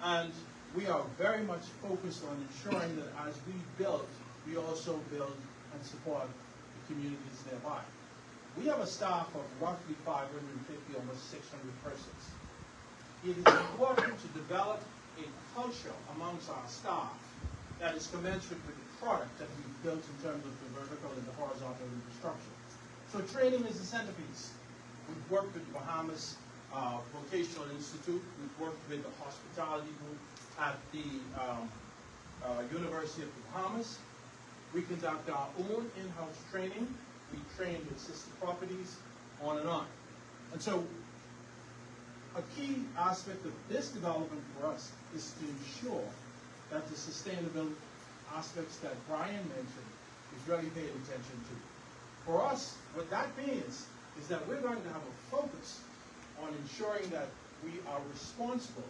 And we are very much focused on ensuring that as we build, we also build and support the communities nearby. We have a staff of roughly 550, almost 600 persons. It is important to develop a culture amongst our staff that is commensurate with the product that we've built in terms of the vertical and the horizontal infrastructure. So training is the centerpiece. We've worked with the Bahamas Vocational Institute. We've worked with the hospitality group at the University of the Bahamas. We conduct our own in-house training. We train with sister properties, on and on. And so a key aspect of this development for us is to ensure that the sustainability aspects that Brian mentioned is really paid attention to. For us, what that means is that we're going to have a focus on ensuring that we are responsible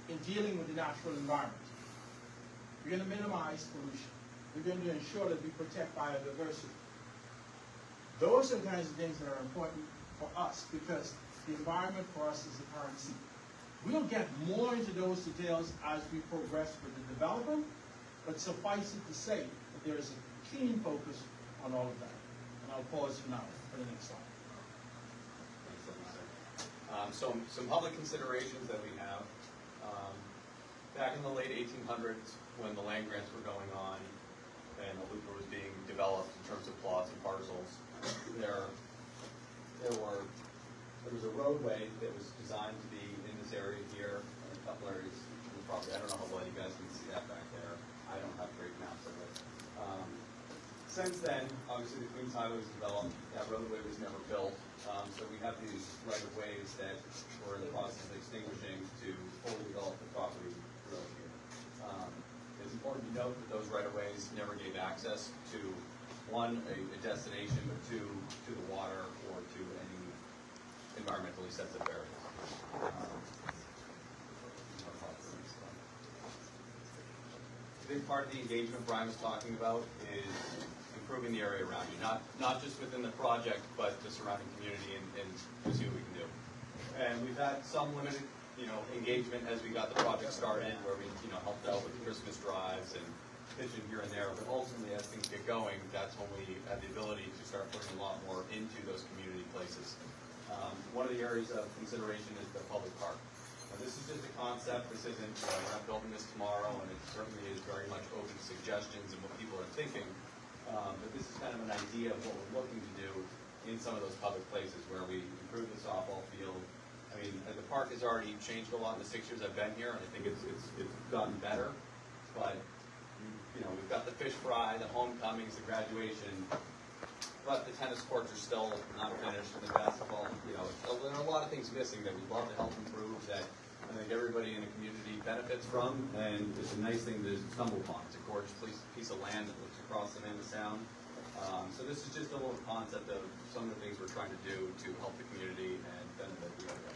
in dealing with the natural environment. We're going to minimize pollution. We're going to ensure that we protect biodiversity. Those are the kinds of things that are important for us because the environment for us is a currency. We'll get more into those details as we progress with the development, but suffice it to say that there is a keen focus on all of that. And I'll pause for now for the next slide. Some public considerations that we have. Back in the late 1800s, when the land grants were going on and the Looper was being developed in terms of plots and parcels, there was a roadway that was designed to be in this area here and a couple areas in the property. I don't know how well you guys can see that back there. I don't have great maps of it. Since then, obviously the Queens Highway was developed. That roadway was never built. So we have these right-of-ways that we're in the process of extinguishing to fully develop the property through here. It's important to note that those right-of-ways never gave access to, one, a destination, but two, to the water or to any environmentally sensitive areas. A big part of the engagement Brian was talking about is improving the area around you, not just within the project, but the surrounding community and to see what we can do. And we've had some limited, engagement as we got the project started, where we, helped out with the Christmas drives and pitching here and there. But ultimately, as things get going, that's when we have the ability to start putting a lot more into those community places. One of the areas of consideration is the public park. Now, this is just a concept. This isn't, we're not building this tomorrow, and it certainly is very much open to suggestions and what people are thinking. But this is kind of an idea of what we're looking to do in some of those public places where we improve the softball field. I mean, the park has already changed a lot in the 6 years I've been here, and I think it's gotten better. But, we've got the fish fry, the homecomings, the graduation, but the tennis courts are still not finished, and the basketball, there are a lot of things missing that we'd love to help improve that I think everybody in the community benefits from, and it's a nice thing to stumble upon. It's a gorgeous piece of land that looks across the Amanda Sound. So this is just a little concept of some of the things we're trying to do to help the community and benefit the area.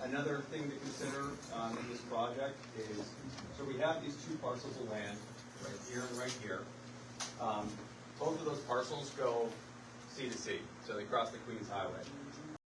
Another thing to consider in this project is, so we have these two parcels of land, right here and right here. Both of those parcels go sea to sea, so they cross the Queens Highway.